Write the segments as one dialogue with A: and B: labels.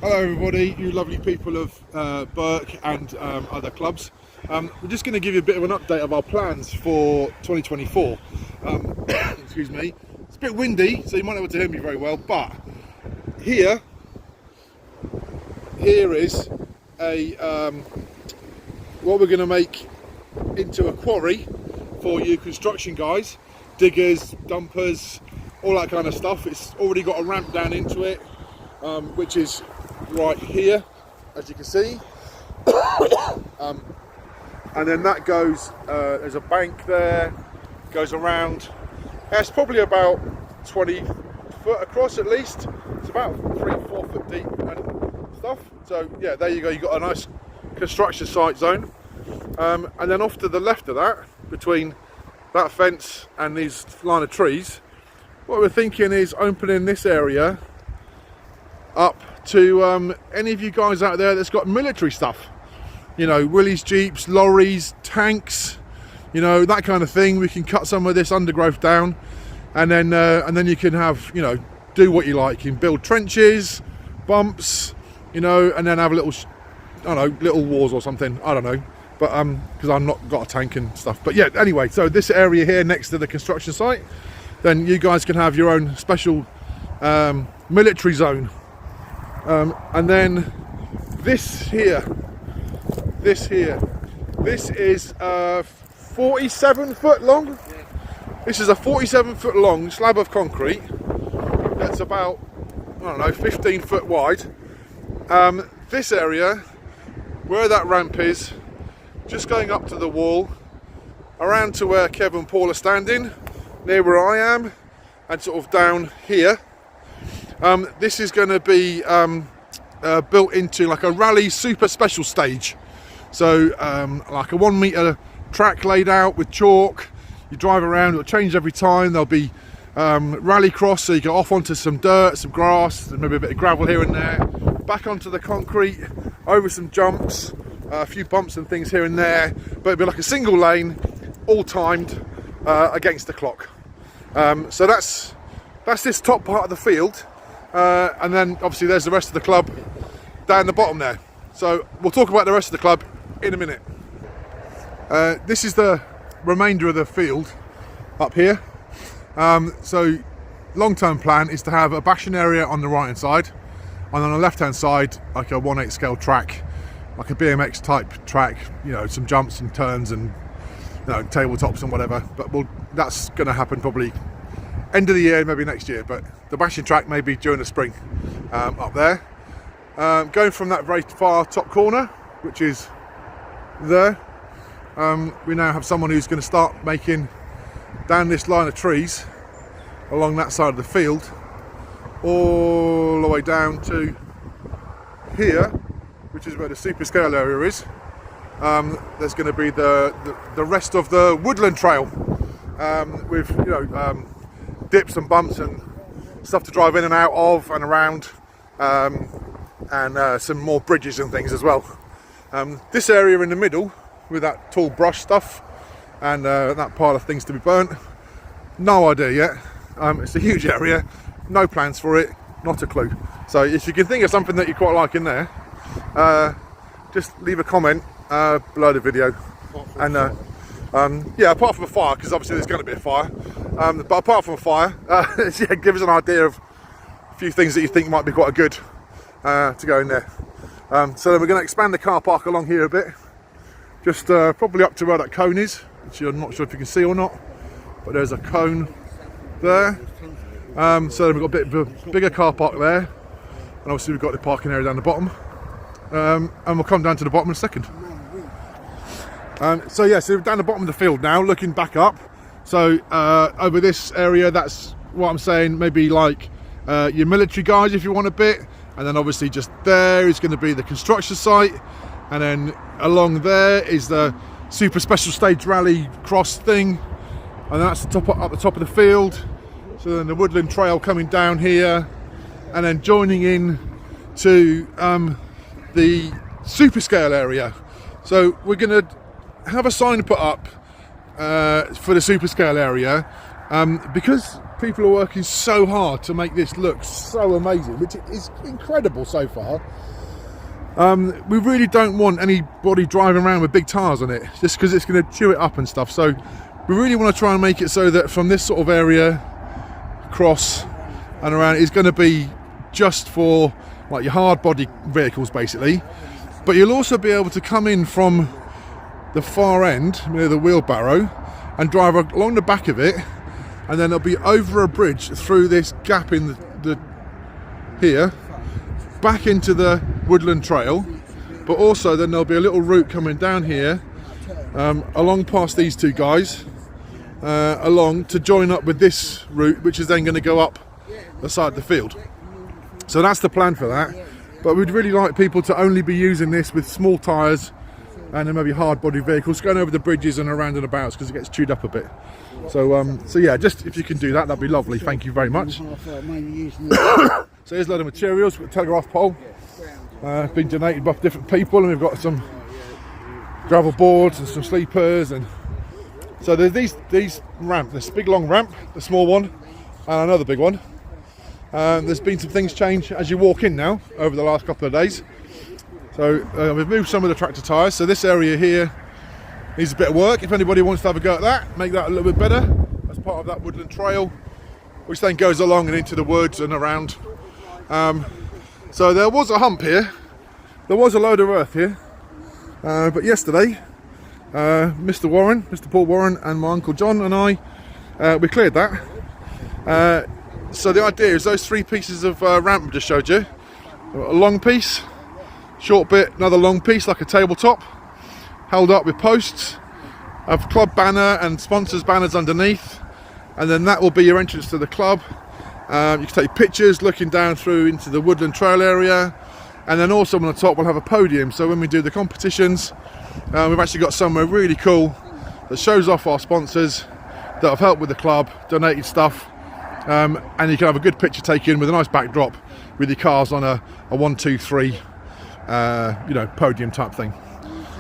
A: Hello everybody, you lovely people of Burke and other clubs. We're just going to give you a bit of an update of our plans for 2024. Excuse me, it's a bit windy, so you might not be able to hear me very well, but here is a what we're going to make into a quarry for you construction guys, diggers, dumpers, all that kind of stuff. It's already got a ramp down into it, which is right here, as you can see. And then that goes, there's a bank there, goes around. It's probably about 20 foot across at least. It's about 3-4 foot deep and stuff. So yeah, there you go, you've got a nice construction site zone. And then off to the left of that, between that fence and these line of trees, what we're thinking is opening this area up to any of you guys out there that's got military stuff, you know, Willys, Jeeps, lorries, tanks, you know, that kind of thing. We can cut some of this undergrowth down, and then you can have, you know, do what you like. You can build trenches, bumps, you know, and then have a little, I don't know, little wars or something, I don't know, but because I've not got a tank and stuff. But yeah, anyway, so this area here next to the construction site, then you guys can have your own special military zone. And then this is 47 foot long. This is a 47 foot long slab of concrete that's about, I don't know, 15 foot wide. This area, where that ramp is, just going up to the wall, around to where Kev and Paul are standing, near where I am, and sort of down here. This is going to be built into like a rally super special stage. So like a 1 meter track laid out with chalk. You drive around, it'll change every time. There'll be rally cross, so you go off onto some dirt, some grass, and maybe a bit of gravel here and there, back onto the concrete, over some jumps, a few bumps and things here and there, but it'll be like a single lane, all timed against the clock. So that's this top part of the field. And then obviously there's the rest of the club down the bottom there. So we'll talk about the rest of the club in a minute. This is the remainder of the field up here. So long-term plan is to have a bashing area on the right hand side, and on the left hand side like a 1/8 scale track, like a BMX type track, you know, some jumps and turns and, you know, tabletops and whatever. But that's going to happen probably end of the year, maybe next year, but the bashing track maybe during the spring up there. Going from that very far top corner, which is there, we now have someone who's going to start making down this line of trees along that side of the field, all the way down to here, which is where the super scale area is. There's going to be the rest of the woodland trail with, you know, dips and bumps and stuff to drive in and out of and around, and some more bridges and things as well. This area in the middle with that tall brush stuff and that pile of things to be burnt, no idea yet. It's a huge area, no plans for it, not a clue. So if you can think of something that you quite like in there, just leave a comment below the video. And yeah, apart from a fire, because obviously there's going to be a fire, but apart from a fire, yeah, give us an idea of a few things that you think might be quite good to go in there. So then we're going to expand the car park along here a bit, just probably up to where that cone is, which I'm not sure if you can see or not, but there's a cone there. So then we've got a bit of a bigger car park there, and obviously we've got the parking area down the bottom, and we'll come down to the bottom in a second. So yeah, so we're down the bottom of the field now, looking back up. So over this area, that's what I'm saying, maybe like your military guys if you want a bit, and then obviously just there is going to be the construction site, and then along there is the super special stage rally cross thing, and that's the top up the top of the field. So then the woodland trail coming down here, and then joining in to the super scale area. So we're going to have a sign put up for the super scale area, because people are working so hard to make this look so amazing, which is incredible so far. We really don't want anybody driving around with big tyres on it, just because it's going to chew it up and stuff. So we really want to try and make it so that from this sort of area across and around is going to be just for like your hard body vehicles basically, but you'll also be able to come in from the far end near the wheelbarrow and drive along the back of it, and then it'll be over a bridge through this gap in the here back into the woodland trail, but also then there'll be a little route coming down here along past these two guys along to join up with this route, which is then going to go up the side of the field. So that's the plan for that, but we'd really like people to only be using this with small tyres and then maybe hard body vehicles going over the bridges and around and abouts, because it gets chewed up a bit. So so yeah, just if you can do that, that'd be lovely. Thank you very much. So here's a load of materials. We've got a telegraph pole, been donated by different people, and we've got some gravel boards and some sleepers, and so there's these ramp, this big long ramp, the small one, and another big one. There's been some things change as you walk in now over the last couple of days. So we've moved some of the tractor tyres, so this area here needs a bit of work. If anybody wants to have a go at that, make that a little bit better as part of that woodland trail, which then goes along and into the woods and around. So there was a hump here, there was a load of earth here, but yesterday Mr. Paul Warren and my Uncle John and I, we cleared that. So the idea is those three pieces of ramp I just showed you, a long piece, short bit, another long piece like a tabletop, held up with posts, a club banner and sponsors banners underneath, and then that will be your entrance to the club. You can take pictures looking down through into the woodland trail area, and then also on the top we'll have a podium, so when we do the competitions we've actually got somewhere really cool that shows off our sponsors that have helped with the club, donated stuff, and you can have a good picture taken with a nice backdrop with your cars on a 1, 2, 3 you know, podium type thing.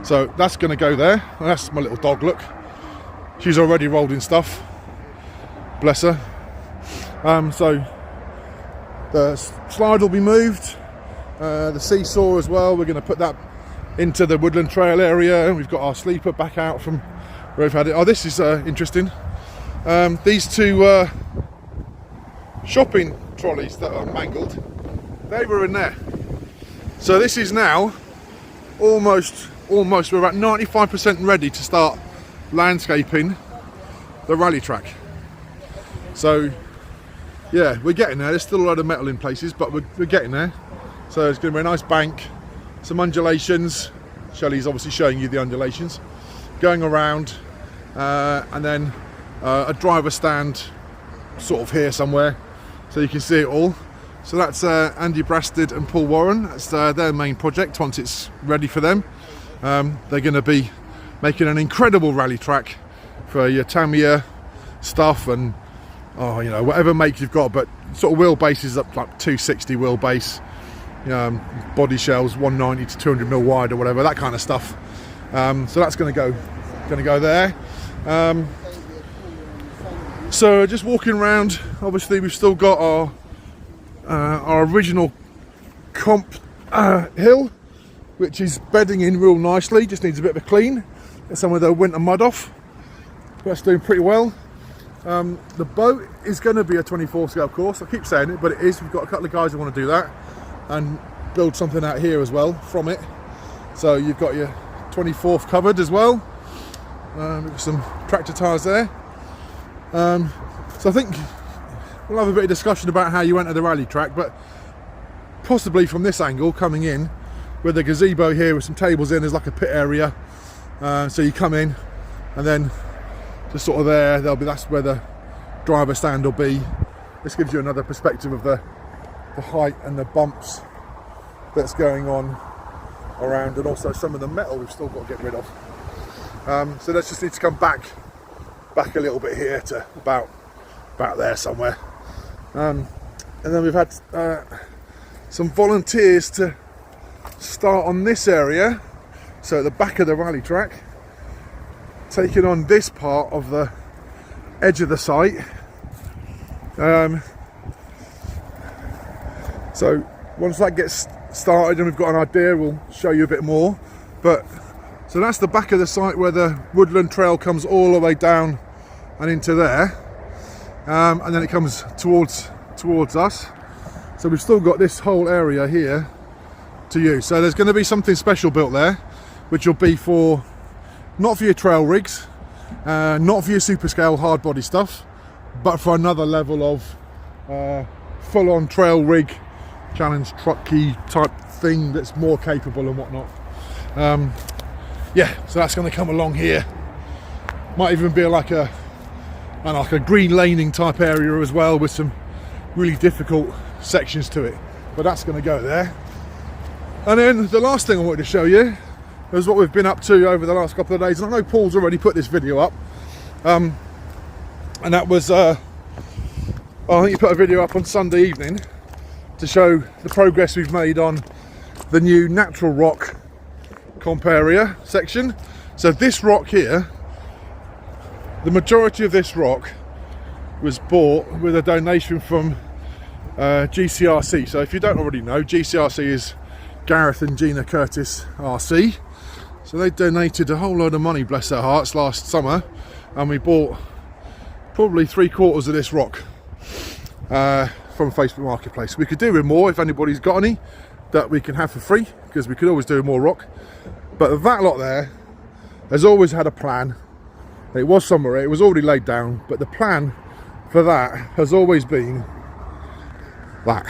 A: So that's going to go there, and that's my little dog, look, she's already rolled in stuff, bless her. So the slide will be moved, the seesaw as well, we're going to put that into the woodland trail area, and we've got our sleeper back out from where we've had it. Oh, this is interesting. These two shopping trolleys that are mangled, they were in there. So this is now almost we're about 95% ready to start landscaping the rally track. So yeah, we're getting there. There's still a lot of metal in places, but we're getting there. So it's going to be a nice bank, some undulations. Shelley's obviously showing you the undulations going around, and then a driver stand sort of here somewhere so you can see it all. So that's Andy Brasted and Paul Warren. That's their main project once it's ready for them. They're going to be making an incredible rally track for your Tamiya stuff and you know, whatever make you've got, but sort of wheelbase is up like 260 wheelbase, body shells 190 to 200mm wide or whatever, that kind of stuff. So that's going to go there. So just walking around, obviously we've still got our original comp hill, which is bedding in real nicely, just needs a bit of a clean, get some of the winter mud off. That's doing pretty well. The boat is going to be a 24 scale course, I keep saying it, but it is. We've got a couple of guys who want to do that and build something out here as well from it. So you've got your 24th covered as well. We've got some tractor tyres there. So I think we'll have a bit of discussion about how you enter the rally track, but possibly from this angle coming in with a gazebo here with some tables in, there's like a pit area. So you come in and then just sort of that's where the driver stand will be. This gives you another perspective of the height and the bumps that's going on around, and also some of the metal we've still got to get rid of. So let's just need to come back a little bit here to about there somewhere. And then we've had some volunteers to start on this area, so at the back of the rally track, taking on this part of the edge of the site, So once that gets started and we've got an idea, we'll show you a bit more. But so that's the back of the site where the woodland trail comes all the way down and into there, and then it comes towards us. So we've still got this whole area here to use. So there's going to be something special built there, which will be for not for your trail rigs, not for your super scale hard body stuff, but for another level of full-on trail rig challenge trucky type thing that's more capable and whatnot. Yeah, so that's going to come along here. Might even be like a green laning type area as well, with some really difficult sections to it, but that's going to go there. And then the last thing I wanted to show you is what we've been up to over the last couple of days, and I know Paul's already put this video up, and that was I think he put a video up on Sunday evening to show the progress we've made on the new natural rock comp area section. So this rock here, the majority of this rock was bought with a donation from GCRC. So if you don't already know, GCRC is Gareth and Gina Curtis RC. So they donated a whole load of money, bless their hearts, last summer, and we bought probably 3/4 of this rock from Facebook Marketplace. We could do with more if anybody's got any that we can have for free, because we could always do more rock. But that lot there has always had a plan. It was somewhere, it was already laid down, but the plan for that has always been that.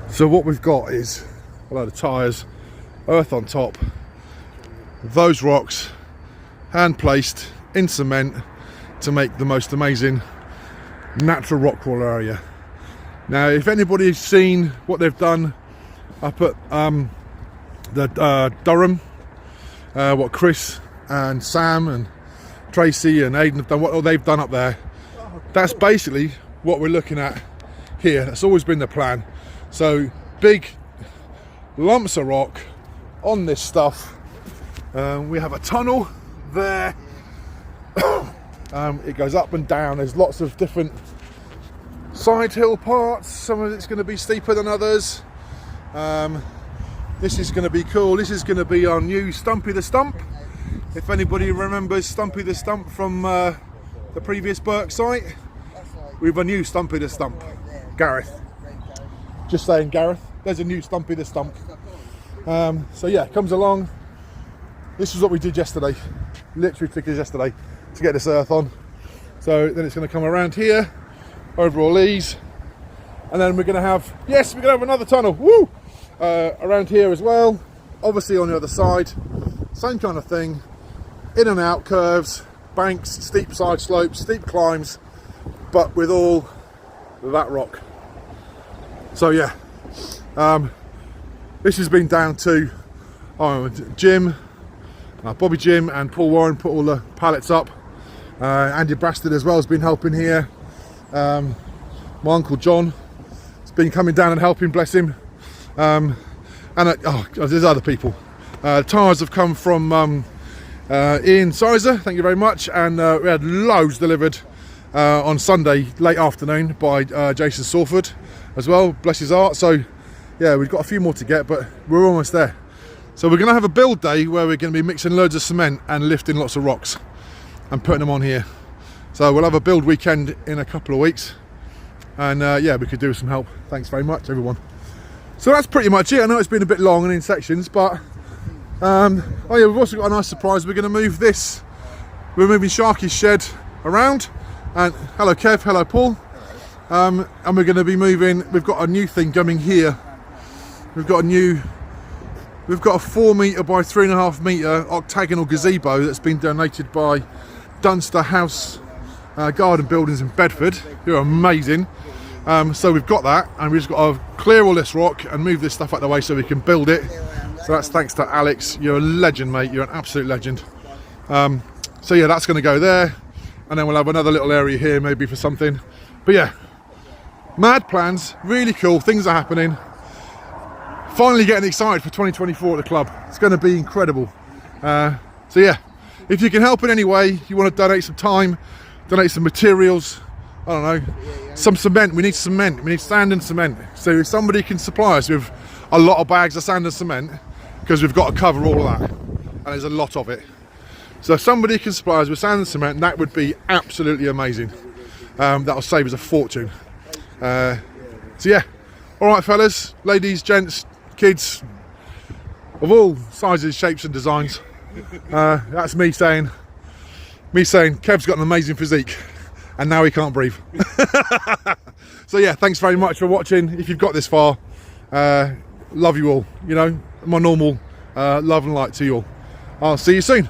A: So what we've got is a load of tyres, earth on top, those rocks hand placed in cement to make the most amazing natural rock crawl area. Now if anybody's seen what they've done up at the Durham, what Chris and Sam and Tracy and Aidan have done, what they've done up there, that's basically what we're looking at here. That's always been the plan. So big lumps of rock on this stuff. We have a tunnel there. It goes up and down. There's lots of different side hill parts. Some of it's going to be steeper than others. This is going to be cool. This is going to be our new Stumpy the Stump. If anybody remembers Stumpy the Stump from the previous Burke site, we've a new Stumpy the Stump. Gareth. Just saying, Gareth. There's a new Stumpy the Stump. So yeah, comes along. This is what we did yesterday. Literally took us yesterday to get this earth on. So then it's going to come around here, over all these, and then we're going to have, yes, we're going to have another tunnel. Woo! Around here as well. Obviously on the other side, same kind of thing. In and out curves, banks, steep side slopes, steep climbs, but with all that rock. So yeah, this has been down to Jim, Bobby Jim and Paul Warren put all the pallets up. Andy Brasted as well has been helping here. My uncle John has been coming down and helping, bless him. And there's other people. Tyres have come from Ian Sizer, thank you very much, and we had loads delivered on Sunday late afternoon by Jason Sawford as well, bless his heart. So yeah, we've got a few more to get, but we're almost there. So we're going to have a build day where we're going to be mixing loads of cement and lifting lots of rocks and putting them on here. So we'll have a build weekend in a couple of weeks, and yeah, we could do with some help. Thanks very much, everyone. So that's pretty much it. I know it's been a bit long and in sections, but oh yeah, we've also got a nice surprise. We're going to move this. We're moving Sharky's shed around, and hello Kev, hello Paul. And we're going to be moving. We've got a new thing coming here. We've got a 4 metre by 3.5 metre octagonal gazebo that's been donated by Dunster House Garden Buildings in Bedford. They're amazing. So we've got that, and we've just got to clear all this rock and move this stuff out of the way so we can build it. So that's thanks to Alex. You're a legend, mate. You're an absolute legend. So yeah, that's going to go there, and then we'll have another little area here maybe for something. But yeah, mad plans, really cool. Things are happening. Finally getting excited for 2024 at the club. It's going to be incredible. So yeah, if you can help in any way, you want to donate some time, donate some materials, I don't know, some cement. We need cement. We need sand and cement. So if somebody can supply us with a lot of bags of sand and cement, because we've got to cover all of that, and there's a lot of it. So if somebody can supply us with sand and cement, that would be absolutely amazing. That'll save us a fortune. So yeah, all right, fellas, ladies, gents, kids, of all sizes, shapes, and designs. That's me saying, Kev's got an amazing physique, and now he can't breathe. So yeah, thanks very much for watching. If you've got this far, love you all. You know, my normal love and light to you all. I'll see you soon.